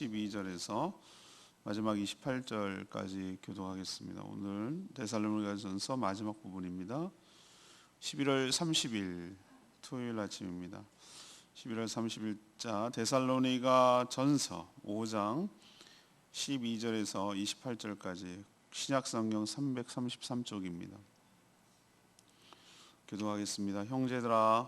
12절에서 마지막 28절까지 교독하겠습니다. 오늘 데살로니가전서 마지막 부분입니다. 11월 30일 토요일 아침입니다. 11월 30일자 데살로니가 전서 5장 12절에서 28절까지 신약성경 333쪽입니다. 교독하겠습니다. 형제들아,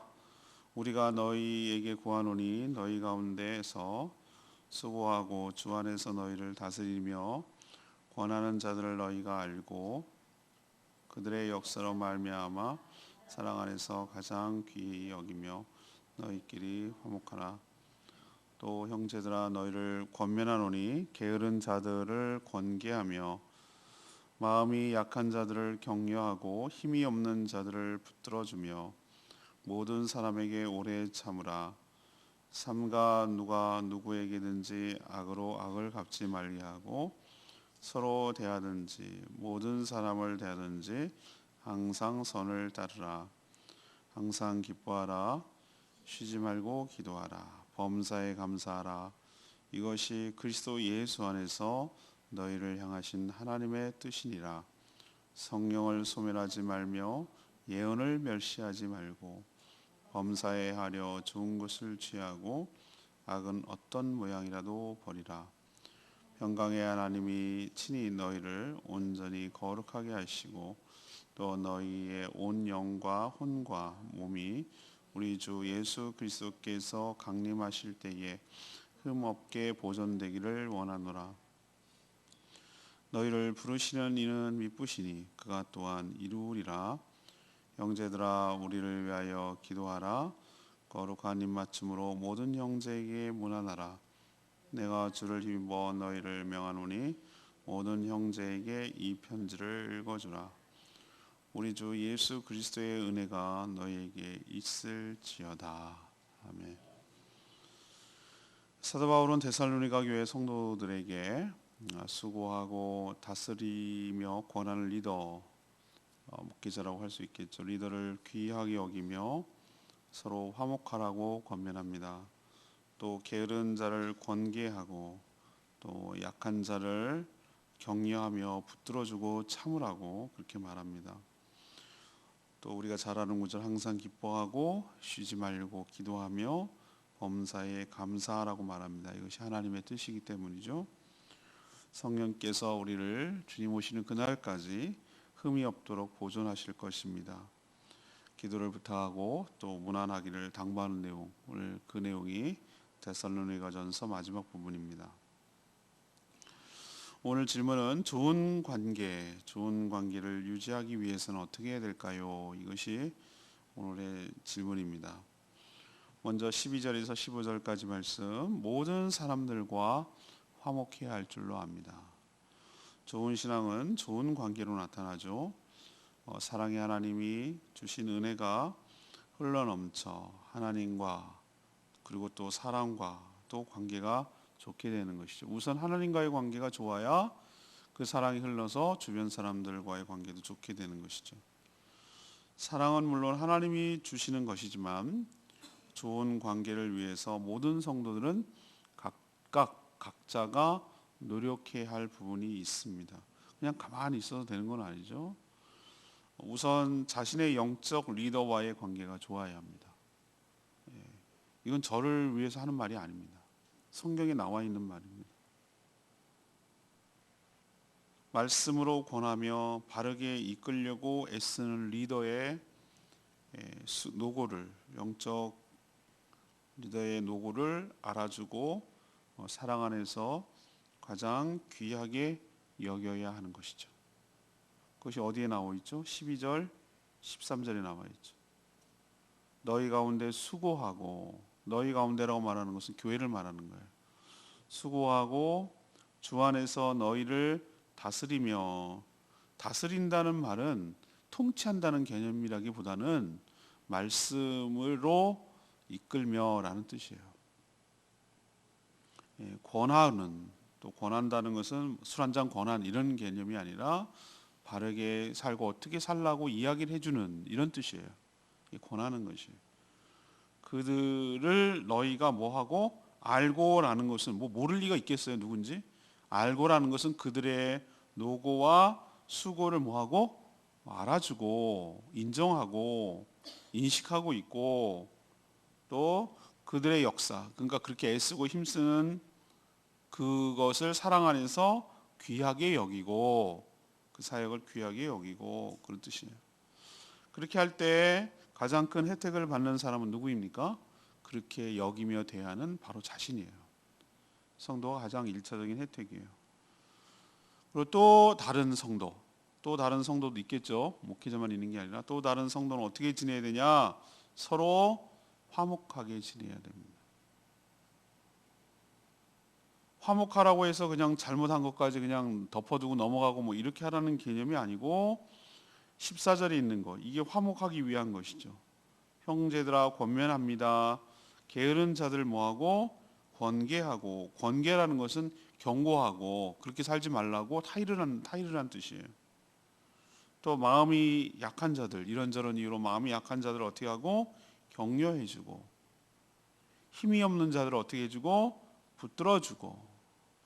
우리가 너희에게 구하노니 너희 가운데에서 수고하고 주 안에서 너희를 다스리며 권하는 자들을 너희가 알고 그들의 역사로 말미암아 사랑 안에서 가장 귀히 여기며 너희끼리 화목하라. 또 형제들아, 너희를 권면하노니 게으른 자들을 권계하며 마음이 약한 자들을 격려하고 힘이 없는 자들을 붙들어주며 모든 사람에게 오래 참으라. 삼가 누가 누구에게든지 악으로 악을 갚지 말리하고 서로 대하든지 모든 사람을 대하든지 항상 선을 따르라. 항상 기뻐하라. 쉬지 말고 기도하라. 범사에 감사하라. 이것이 그리스도 예수 안에서 너희를 향하신 하나님의 뜻이니라. 성령을 소멸하지 말며 예언을 멸시하지 말고 범사에 하려 좋은 것을 취하고 악은 어떤 모양이라도 버리라. 평강의 하나님이 친히 너희를 온전히 거룩하게 하시고 또 너희의 온 영과 혼과 몸이 우리 주 예수 그리스도께서 강림하실 때에 흠없게 보존되기를 원하노라. 너희를 부르시는 이는 미쁘시니 그가 또한 이루리라. 형제들아, 우리를 위하여 기도하라. 거룩한 입맞춤으로 모든 형제에게 문안하라. 내가 주를 힘입어 너희를 명하노니 모든 형제에게 이 편지를 읽어주라. 우리 주 예수 그리스도의 은혜가 너희에게 있을지어다. 아멘. 사도 바울은 데살로니가 교회 성도들에게 수고하고 다스리며 권하는 리더, 목회자라고 할 수 있겠죠. 리더를 귀하게 여기며 서로 화목하라고 권면합니다. 또 게으른 자를 권계하고 또 약한 자를 격려하며 붙들어주고 참으라고 그렇게 말합니다. 또 우리가 잘 아는 구절, 항상 기뻐하고 쉬지 말고 기도하며 범사에 감사하라고 말합니다. 이것이 하나님의 뜻이기 때문이죠. 성령께서 우리를 주님 오시는 그날까지 흠이 없도록 보존하실 것입니다. 기도를 부탁하고 또 문안하기를 당부하는 내용, 오늘 그 내용이 데살로니가전서 마지막 부분입니다. 오늘 질문은 좋은 관계를 유지하기 위해서는 어떻게 해야 될까요? 이것이 오늘의 질문입니다. 먼저 12절에서 15절까지 말씀, 모든 사람들과 화목해야 할 줄로 압니다. 좋은 신앙은 좋은 관계로 나타나죠. 사랑의 하나님이 주신 은혜가 흘러넘쳐 하나님과 그리고 또 사람과 또 관계가 좋게 되는 것이죠. 우선 하나님과의 관계가 좋아야 그 사랑이 흘러서 주변 사람들과의 관계도 좋게 되는 것이죠. 사랑은 물론 하나님이 주시는 것이지만 좋은 관계를 위해서 모든 성도들은 각자가 노력해야 할 부분이 있습니다. 그냥 가만히 있어도 되는 건 아니죠. 우선 자신의 영적 리더와의 관계가 좋아야 합니다. 이건 저를 위해서 하는 말이 아닙니다. 성경에 나와 있는 말입니다. 말씀으로 권하며 바르게 이끌려고 애쓰는 리더의 노고를, 영적 리더의 노고를 알아주고 사랑 안에서 가장 귀하게 여겨야 하는 것이죠. 그것이 어디에 나와 있죠? 12절, 13절에 나와 있죠. 너희 가운데 수고하고, 너희 가운데라고 말하는 것은 교회를 말하는 거예요. 수고하고 주 안에서 너희를 다스리며, 다스린다는 말은 통치한다는 개념이라기보다는 말씀으로 이끌며라는 뜻이에요. 권하는, 또 권한다는 것은 술 한잔 권한 이런 개념이 아니라 바르게 살고 어떻게 살라고 이야기를 해주는 이런 뜻이에요. 권하는 것이. 그들을 너희가 뭐하고 알고라는 것은 모를 리가 있겠어요, 누군지? 알고라는 것은 그들의 노고와 수고를 뭐하고 알아주고 인정하고 인식하고 있고, 또 그들의 역사, 그러니까 그렇게 애쓰고 힘쓰는 그것을 사랑 안에서 귀하게 여기고, 그 사역을 귀하게 여기고, 그런 뜻이에요. 그렇게 할 때 가장 큰 혜택을 받는 사람은 누구입니까? 그렇게 여기며 대하는 바로 자신이에요. 성도가 가장 일차적인 혜택이에요. 그리고 또 다른 성도, 또 다른 성도도 있겠죠. 목회자만 있는 게 아니라 또 다른 성도는 어떻게 지내야 되냐? 서로 화목하게 지내야 됩니다. 화목하라고 해서 그냥 잘못한 것까지 그냥 덮어두고 넘어가고 뭐 이렇게 하라는 개념이 아니고, 14절에 있는 거, 이게 화목하기 위한 것이죠. 형제들아 권면합니다. 게으른 자들 뭐하고 권계하고, 권계라는 것은 경고하고, 그렇게 살지 말라고 타이르란 뜻이에요. 또 마음이 약한 자들, 이런저런 이유로 마음이 약한 자들을 어떻게 하고 격려해주고, 힘이 없는 자들을 어떻게 해주고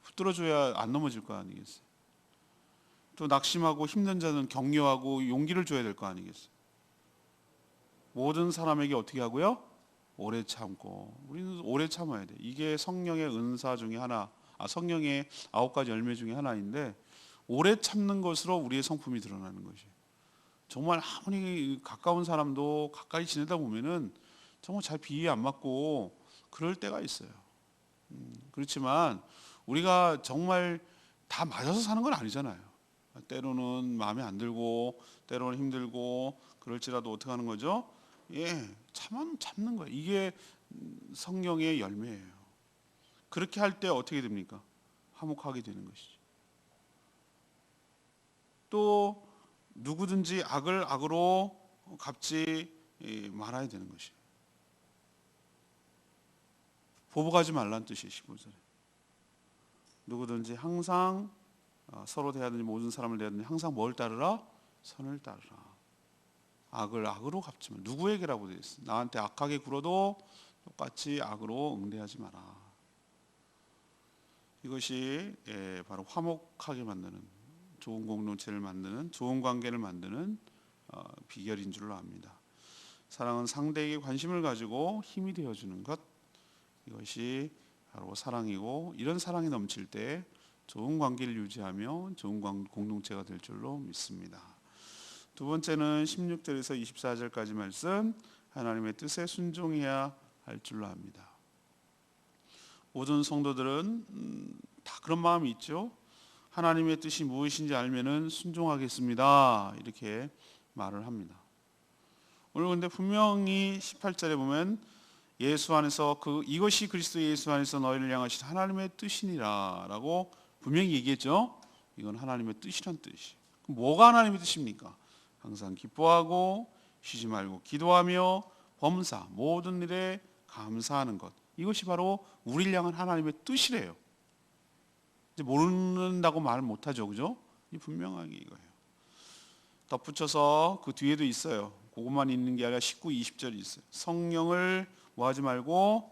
붙들어줘야 안 넘어질 거 아니겠어요. 또 낙심하고 힘든 자는 격려하고 용기를 줘야 될 거 아니겠어요. 모든 사람에게 어떻게 하고요? 오래 참고. 우리는 오래 참아야 돼. 이게 성령의 은사 중에 하나, 성령의 9가지 열매 중에 하나인데, 오래 참는 것으로 우리의 성품이 드러나는 것이에요. 정말 아무리 가까운 사람도 가까이 지내다 보면은 정말 잘 비위 안 맞고 그럴 때가 있어요. 그렇지만 우리가 정말 다 맞아서 사는 건 아니잖아요. 때로는 마음에 안 들고, 때로는 힘들고, 그럴지라도 어떻게 하는 거죠? 참는 거예요. 이게 성령의 열매예요. 그렇게 할 때 어떻게 됩니까? 화목하게 되는 것이죠. 또 누구든지 악을 악으로 갚지 말아야 되는 것이에요. 보복하지 말라는 뜻이에요. 15절에. 누구든지 항상 서로 대하든지 모든 사람을 대하든지 항상 뭘 따르라? 선을 따르라. 악을 악으로 갚지 마. 누구에게라고 되어 있어. 나한테 악하게 굴어도 똑같이 악으로 응대하지 마라. 이것이 바로 화목하게 만드는, 좋은 공동체를 만드는, 좋은 관계를 만드는 비결인 줄로 압니다. 사랑은 상대에게 관심을 가지고 힘이 되어주는 것, 이것이 바로 사랑이고, 이런 사랑이 넘칠 때 좋은 관계를 유지하며 좋은 공동체가 될 줄로 믿습니다. 두 번째는 16절에서 24절까지 말씀, 하나님의 뜻에 순종해야 할 줄로 압니다. 모든 성도들은 다 그런 마음이 있죠. 하나님의 뜻이 무엇인지 알면은 순종하겠습니다, 이렇게 말을 합니다. 오늘 근데 분명히 18절에 보면 예수 안에서 이것이 그리스도 예수 안에서 너희를 향하신 하나님의 뜻이니라라고 분명히 얘기했죠. 이건 하나님의 뜻이란 뜻이. 그럼 뭐가 하나님의 뜻입니까? 항상 기뻐하고 쉬지 말고 기도하며 범사 모든 일에 감사하는 것, 이것이 바로 우리를 향한 하나님의 뜻이래요. 이제 모른다고 말 못하죠, 그죠? 분명하게 이거예요. 덧붙여서 그 뒤에도 있어요. 그것만 있는 게 아니라 19, 20절이 있어요. 성령을 뭐하지 말고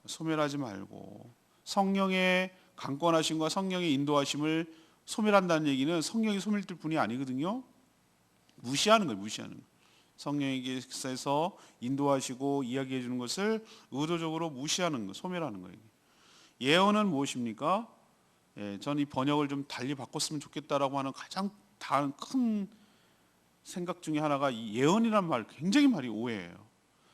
소멸하지 말고, 성령의 강권하심과 성령의 인도하심을 소멸한다는 얘기는 성령이 소멸될 뿐이 아니거든요. 무시하는 거예요. 무시하는 거예요. 성령에게서 인도하시고 이야기해 주는 것을 의도적으로 무시하는 거, 소멸하는 거예요. 예언은 무엇입니까? 저는 이 번역을 좀 달리 바꿨으면 좋겠다라고 하는 가장 큰 생각 중에 하나가, 이 예언이란 말 굉장히 말이 오해예요.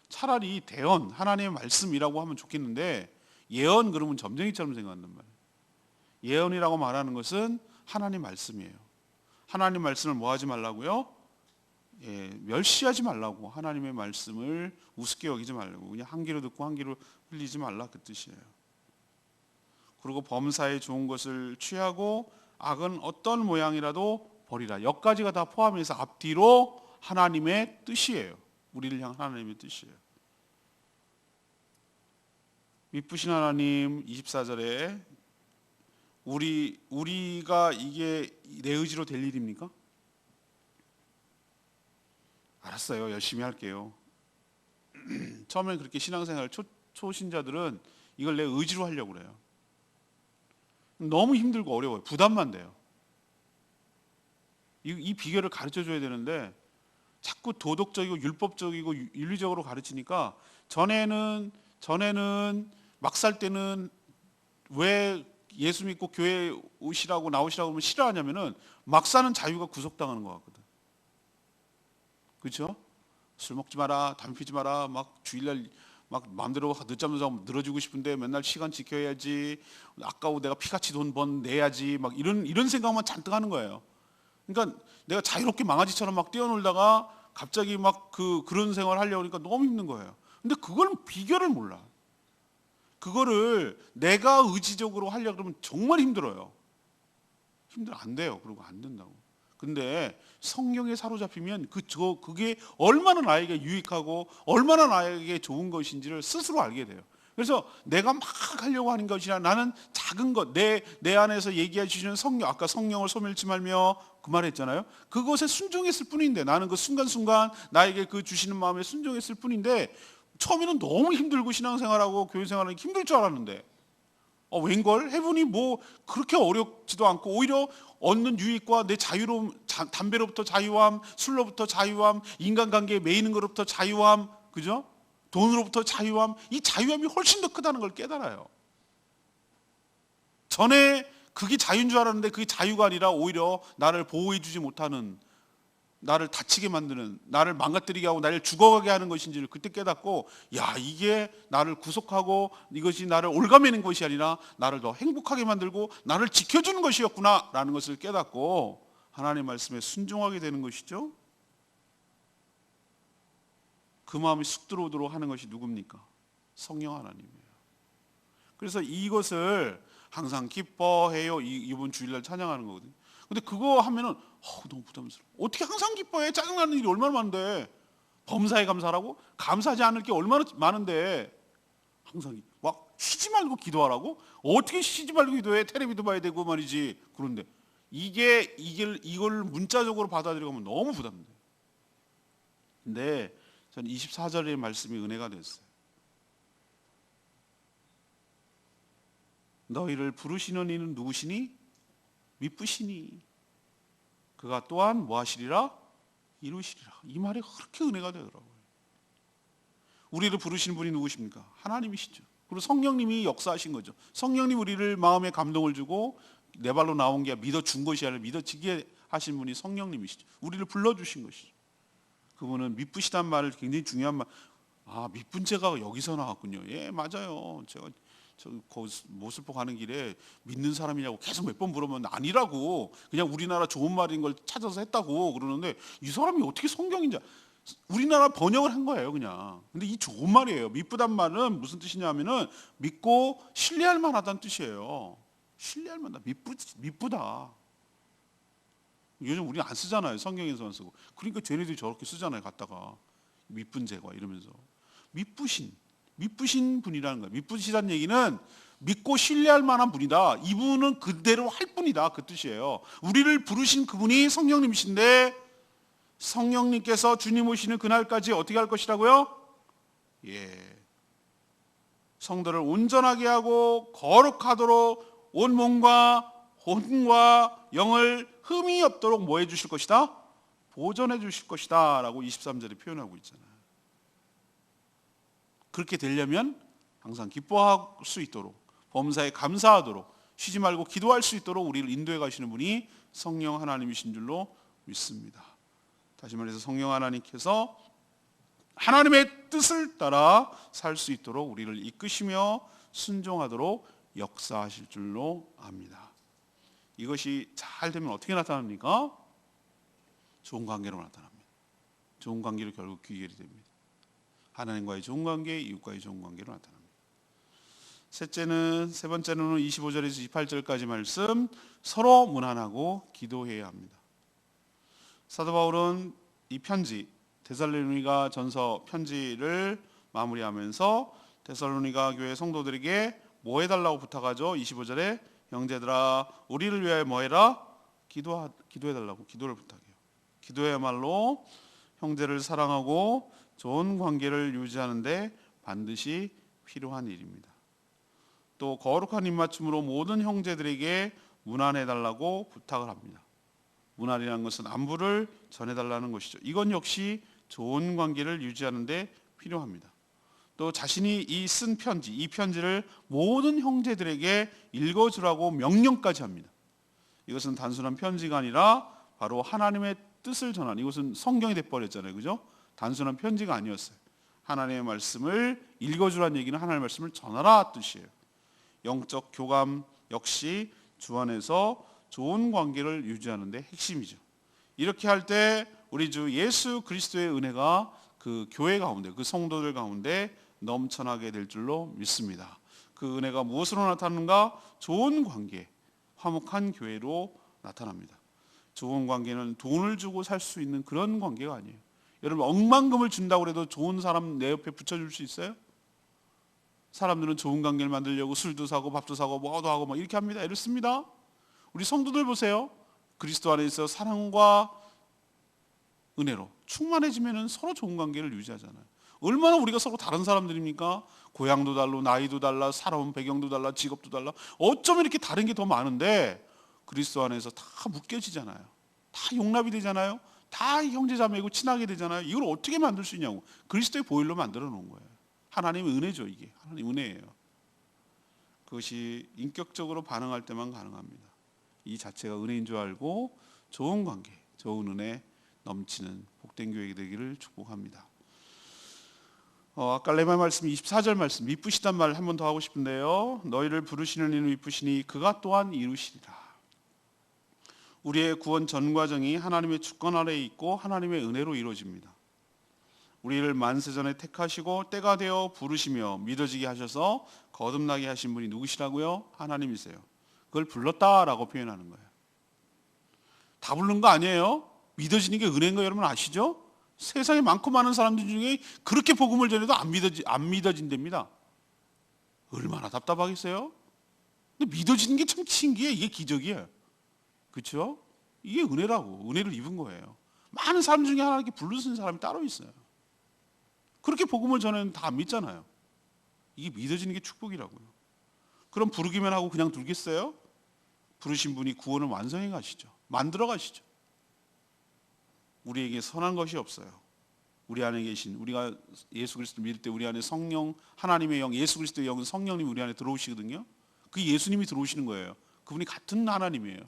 차라리 대언, 하나님의 말씀이라고 하면 좋겠는데, 예언 그러면 점쟁이처럼 생각한단 말이에요. 예언이라고 말하는 것은 하나님 말씀이에요. 하나님 말씀을 뭐 하지 말라고요? 멸시하지 말라고, 하나님의 말씀을 우습게 여기지 말라고, 그냥 한 귀로 듣고 한 귀로 흘리지 말라, 그 뜻이에요. 그리고 범사에 좋은 것을 취하고 악은 어떤 모양이라도 버리라. 여기까지가 다 포함해서 앞뒤로 하나님의 뜻이에요. 우리를 향한 하나님의 뜻이에요. 미쁘신 하나님, 24절에 우리가 이게 내 의지로 될 일입니까? 알았어요, 열심히 할게요. 처음에 그렇게 신앙생활 초신자들은 이걸 내 의지로 하려고 그래요. 너무 힘들고 어려워요. 부담만 돼요. 이 비결을 가르쳐 줘야 되는데 자꾸 도덕적이고 율법적이고 윤리적으로 가르치니까 전에는 막 살 때는 왜 예수 믿고 교회 오시라고 나오시라고 하면 싫어하냐면은 막 사는 자유가 구속당하는 것 같거든. 그렇죠? 술 먹지 마라, 담배 피지 마라, 막 주일날 막 마음대로 늦잠 자고 늘어지고 싶은데 맨날 시간 지켜야지, 아까워 내가 피같이 돈 번 내야지, 막 이런 생각만 잔뜩 하는 거예요. 그러니까 내가 자유롭게 망아지처럼 막 뛰어놀다가 갑자기 막 그런 생활을 하려고 하니까 너무 힘든 거예요. 근데 그걸 비결을 몰라. 그거를 내가 의지적으로 하려고 그러면 정말 힘들어요. 안 돼요. 그리고 안 된다고. 근데 성경에 사로잡히면 그게 얼마나 나에게 유익하고 얼마나 나에게 좋은 것인지를 스스로 알게 돼요. 그래서 내가 막 하려고 하는 것이 아니라 나는 작은 것, 내 안에서 얘기해 주시는 성령, 아까 성령을 소멸치 말며 그 말했잖아요. 그것에 순종했을 뿐인데, 나는 그 순간순간 나에게 그 주시는 마음에 순종했을 뿐인데, 처음에는 너무 힘들고 신앙생활하고 교회생활하기 힘들 줄 알았는데, 웬걸? 해보니 뭐 그렇게 어렵지도 않고 오히려 얻는 유익과 내 자유로움, 담배로부터 자유함, 술로부터 자유함, 인간관계에 매이는 것로부터 자유함, 그죠? 돈으로부터 자유함, 이 자유함이 훨씬 더 크다는 걸 깨달아요. 전에 그게 자유인 줄 알았는데 그게 자유가 아니라 오히려 나를 보호해주지 못하는, 나를 다치게 만드는, 나를 망가뜨리게 하고 나를 죽어가게 하는 것인지를 그때 깨닫고, 야, 이게 나를 구속하고 이것이 나를 올가매는 것이 아니라 나를 더 행복하게 만들고 나를 지켜주는 것이었구나 라는 것을 깨닫고 하나님의 말씀에 순종하게 되는 것이죠. 그 마음이 쑥 들어오도록 하는 것이 누굽니까? 성령 하나님이에요. 그래서 이것을 항상 기뻐해요, 이번 주일날 찬양하는 거거든요. 근데 그거 하면은 너무 부담스러워. 어떻게 항상 기뻐해? 짜증나는 일이 얼마나 많은데. 범사에 감사하라고? 감사하지 않을 게 얼마나 많은데 항상 막 쉬지 말고 기도하라고? 어떻게 쉬지 말고 기도해? 텔레비도 봐야 되고 말이지. 그런데 이걸 문자적으로 받아들이면 너무 부담돼. 근데 저는 24절의 말씀이 은혜가 됐어요. 너희를 부르시는 이는 누구시니? 미쁘시니 그가 또한 뭐 하시리라? 이루시리라. 이 말이 그렇게 은혜가 되더라고요. 우리를 부르시는 분이 누구십니까? 하나님이시죠. 그리고 성령님이 역사하신 거죠. 성령님 우리를 마음에 감동을 주고 내 발로 나온 게 믿어준 것이 아니라 믿어지게 하신 분이 성령님이시죠. 우리를 불러주신 것이죠. 그분은 미쁘시단 말을 굉장히 중요한 말. 미쁜 제가 여기서 나왔군요. 예, 맞아요. 제가 모슬포 가는 길에 믿는 사람이냐고 계속 몇 번 물으면 아니라고, 그냥 우리나라 좋은 말인 걸 찾아서 했다고 그러는데, 이 사람이 어떻게 성경인지 우리나라 번역을 한 거예요 그냥. 근데 이 좋은 말이에요. 미쁘단 말은 무슨 뜻이냐면은 믿고 신뢰할 만하다는 뜻이에요. 신뢰할 만하다. 미쁘다. 요즘 우리 안 쓰잖아요. 성경에서만 쓰고. 그러니까 쟤네들이 저렇게 쓰잖아요. 갖다가 미쁜 제과 이러면서. 미쁘신 분이라는 거예요. 미쁘시다는 얘기는 믿고 신뢰할 만한 분이다. 이분은 그대로 할 뿐이다. 그 뜻이에요. 우리를 부르신 그분이 성령님이신데, 성령님께서 주님 오시는 그날까지 어떻게 할 것이라고요? 성도를 온전하게 하고 거룩하도록 온 몸과 혼과 영을 흠이 없도록 뭐 해주실 것이다? 보존해 주실 것이다 라고 23절에 표현하고 있잖아요. 그렇게 되려면 항상 기뻐할 수 있도록, 범사에 감사하도록, 쉬지 말고 기도할 수 있도록 우리를 인도해 가시는 분이 성령 하나님이신 줄로 믿습니다. 다시 말해서 성령 하나님께서 하나님의 뜻을 따라 살 수 있도록 우리를 이끄시며 순종하도록 역사하실 줄로 압니다. 이것이 잘 되면 어떻게 나타납니까? 좋은 관계로 나타납니다. 좋은 관계로 결국 귀결이 됩니다. 하나님과의 좋은 관계, 이웃과의 좋은 관계로 나타납니다. 세 번째는 25절에서 28절까지 말씀, 서로 문안하고 기도해야 합니다. 사도 바울은 이 편지, 데살로니가 전서 편지를 마무리하면서 데살로니가 교회 성도들에게 뭐 해달라고 부탁하죠? 25절에 형제들아 우리를 위하여 뭐 해라? 기도해달라고 기도를 부탁해요. 기도야말로 형제를 사랑하고 좋은 관계를 유지하는데 반드시 필요한 일입니다. 또 거룩한 입맞춤으로 모든 형제들에게 문안해달라고 부탁을 합니다. 문안이라는 것은 안부를 전해달라는 것이죠. 이건 역시 좋은 관계를 유지하는 데 필요합니다. 또 자신이 쓴 편지, 이 편지를 모든 형제들에게 읽어주라고 명령까지 합니다. 이것은 단순한 편지가 아니라 바로 하나님의 뜻을 전하는, 이것은 성경이 돼버렸잖아요. 그죠? 단순한 편지가 아니었어요. 하나님의 말씀을 읽어주라는 얘기는 하나님의 말씀을 전하라 뜻이에요. 영적 교감 역시 주 안에서 좋은 관계를 유지하는 데 핵심이죠. 이렇게 할 때 우리 주 예수 그리스도의 은혜가 그 교회 가운데, 그 성도들 가운데 넘쳐나게 될 줄로 믿습니다. 그 은혜가 무엇으로 나타나는가? 좋은 관계, 화목한 교회로 나타납니다. 좋은 관계는 돈을 주고 살 수 있는 그런 관계가 아니에요. 여러분, 억만금을 준다고 해도 좋은 사람 내 옆에 붙여줄 수 있어요? 사람들은 좋은 관계를 만들려고 술도 사고 밥도 사고 뭐도 하고 막 이렇게 합니다. 이렇습니다. 우리 성도들 보세요. 그리스도 안에 있어 사랑과 은혜로 충만해지면 서로 좋은 관계를 유지하잖아요. 얼마나 우리가 서로 다른 사람들입니까? 고향도 달라, 나이도 달라, 살아온 배경도 달라, 직업도 달라. 어쩌면 이렇게 다른 게 더 많은데 그리스도 안에서 다 묶여지잖아요. 다 용납이 되잖아요. 다 형제자매고 친하게 되잖아요. 이걸 어떻게 만들 수 있냐고. 그리스도의 보혈로 만들어 놓은 거예요. 하나님의 은혜죠. 이게 하나님 은혜예요. 그것이 인격적으로 반응할 때만 가능합니다. 이 자체가 은혜인 줄 알고 좋은 관계, 좋은 은혜 넘치는 복된 교회가 되기를 축복합니다. 아까 레마 말씀 24절 말씀, 미쁘시단 말을 한 번 더 하고 싶은데요. 너희를 부르시는 이는 미쁘시니 그가 또한 이루시리라. 우리의 구원 전 과정이 하나님의 주권 아래에 있고 하나님의 은혜로 이루어집니다. 우리를 만세전에 택하시고 때가 되어 부르시며 믿어지게 하셔서 거듭나게 하신 분이 누구시라고요? 하나님이세요. 그걸 불렀다라고 표현하는 거예요. 다 부른 거 아니에요. 믿어지는 게 은혜인 거 여러분 아시죠? 세상에 많고 많은 사람들 중에 그렇게 복음을 전해도 안 믿어진답니다. 얼마나 답답하겠어요? 근데 믿어지는 게 참 신기해. 이게 기적이에요. 그렇죠? 이게 은혜라고. 은혜를 입은 거예요. 많은 사람 중에 하나님께 부르신 사람이 따로 있어요. 그렇게 복음을 전하는 다 안 믿잖아요. 이게 믿어지는 게 축복이라고요. 그럼 부르기만 하고 그냥 둘겠어요? 부르신 분이 구원을 완성해 가시죠. 만들어 가시죠. 우리에게 선한 것이 없어요. 우리 안에 계신, 우리가 예수 그리스도 믿을 때 우리 안에 성령, 하나님의 영, 예수 그리스도의 영은 성령님이 우리 안에 들어오시거든요. 그 예수님이 들어오시는 거예요. 그분이 같은 하나님이에요.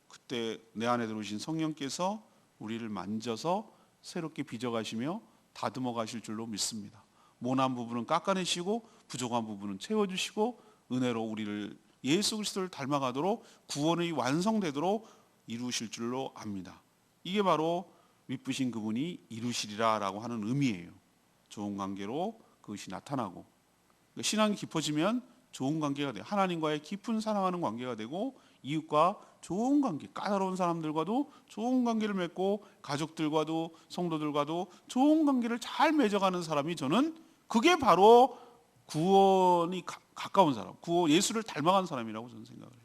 그때 내 안에 들어오신 성령께서 우리를 만져서 새롭게 빚어가시며 다듬어 가실 줄로 믿습니다. 모난 부분은 깎아내시고 부족한 부분은 채워주시고 은혜로 우리를 예수 그리스도를 닮아가도록 구원이 완성되도록 이루실 줄로 압니다. 이게 바로 미쁘신 그분이 이루시리라 라고 하는 의미예요. 좋은 관계로 그것이 나타나고, 신앙이 깊어지면 좋은 관계가 돼요. 하나님과의 깊은 사랑하는 관계가 되고 이웃과 좋은 관계, 까다로운 사람들과도 좋은 관계를 맺고 가족들과도 성도들과도 좋은 관계를 잘 맺어가는 사람이, 저는 그게 바로 구원이 가까운 사람, 예수를 닮아간 사람이라고 저는 생각을 해요.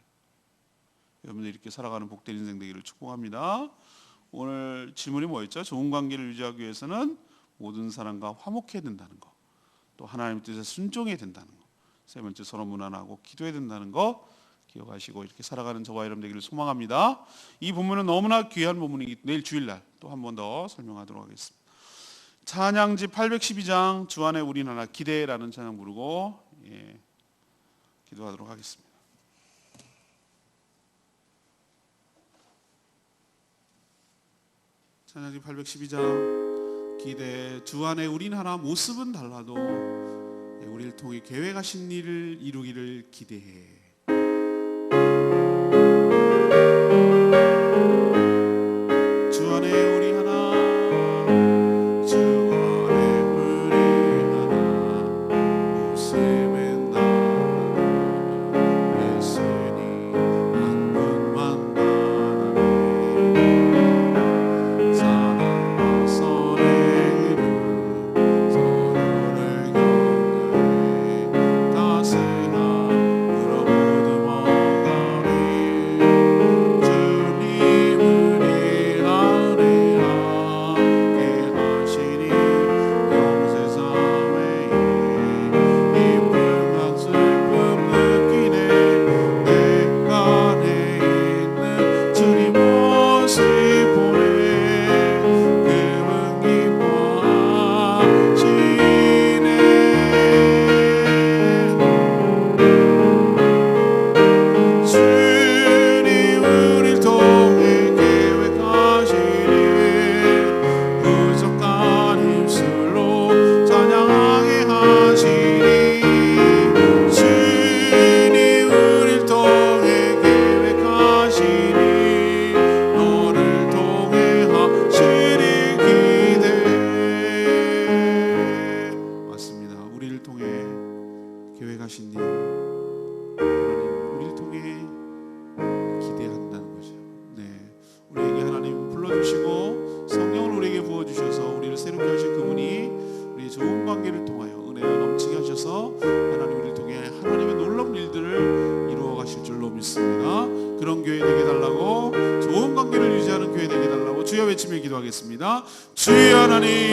여러분들 이렇게 살아가는 복된 인생 되기를 축복합니다. 오늘 질문이 뭐였죠? 좋은 관계를 유지하기 위해서는 모든 사람과 화목해야 된다는 거, 또 하나님 뜻에 순종해야 된다는 거, 세 번째 서로 무난하고 기도해야 된다는 거 기억하시고 이렇게 살아가는 저와 여러분 되기를 소망합니다. 이 본문은 너무나 귀한 본문이기 때문에 내일 주일날 또 한 번 더 설명하도록 하겠습니다. 찬양지 812장 주 안에 우린 하나 기대라는 찬양 부르고 기도하도록 하겠습니다. 찬양지 812장 기대. 주 안에 우린 하나 모습은 달라도 우리를 통해 계획하신 일을 이루기를 기대해. 주 안에 우리 하나, 주 안에 우리 하나 모습은 달라도 예수님 한 분만 바라네. 사랑과 선의 이름 서로를 격려해 따스한 그런 교회 되게 달라고, 좋은 관계를 유지하는 교회 되게 달라고 주여 외치며 기도하겠습니다. 주여 하나님,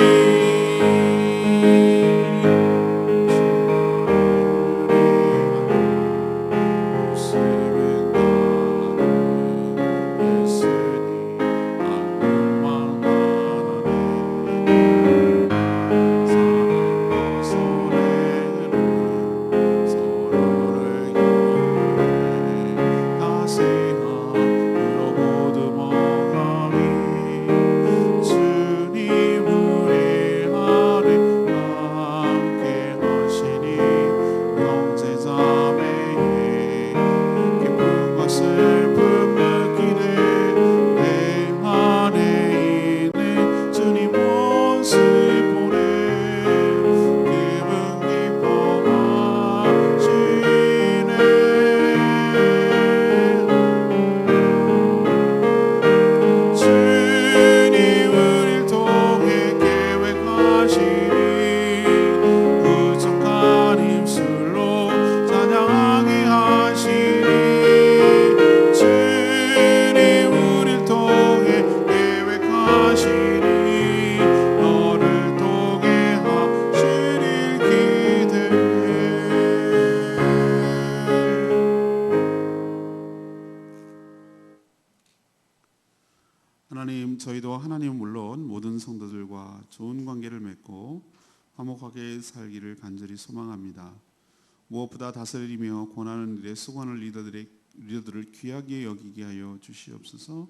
하나님, 저희도 하나님 물론 모든 성도들과 좋은 관계를 맺고 화목하게 살기를 간절히 소망합니다. 무엇보다 다스리며 권하는 일에 수고하는 리더들을 귀하게 여기게 하여 주시옵소서.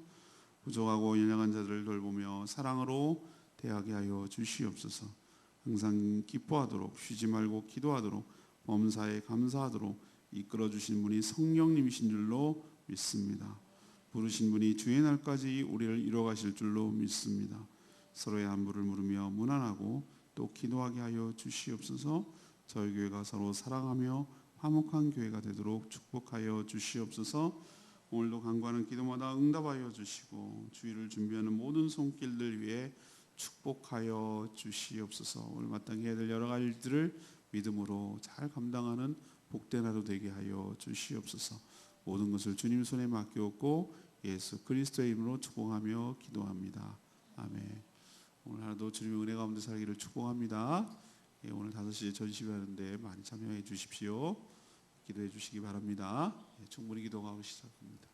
부족하고 연약한 자들을 돌보며 사랑으로 대하게 하여 주시옵소서. 항상 기뻐하도록, 쉬지 말고 기도하도록, 범사에 감사하도록 이끌어 주신 분이 성령님이신 줄로 믿습니다. 부르신 분이 주의 날까지 우리를 이뤄가실 줄로 믿습니다. 서로의 안부를 물으며 문안하고 또 기도하게 하여 주시옵소서. 저희 교회가 서로 사랑하며 화목한 교회가 되도록 축복하여 주시옵소서. 오늘도 간구하는 기도마다 응답하여 주시고 주의를 준비하는 모든 손길들 위해 축복하여 주시옵소서. 오늘 마땅히 해야 될 여러 가지 일들을 믿음으로 잘 감당하는 복된 하루 되게 하여 주시옵소서. 모든 것을 주님 손에 맡겼고 예수 그리스도의 이름으로 축복하며 기도합니다. 아멘. 오늘 하루도 주님의 은혜 가운데 살기를 축복합니다. 오늘 5시에 전시회 하는데 많이 참여해 주십시오. 기도해 주시기 바랍니다. 충분히 기도하고 시작합니다.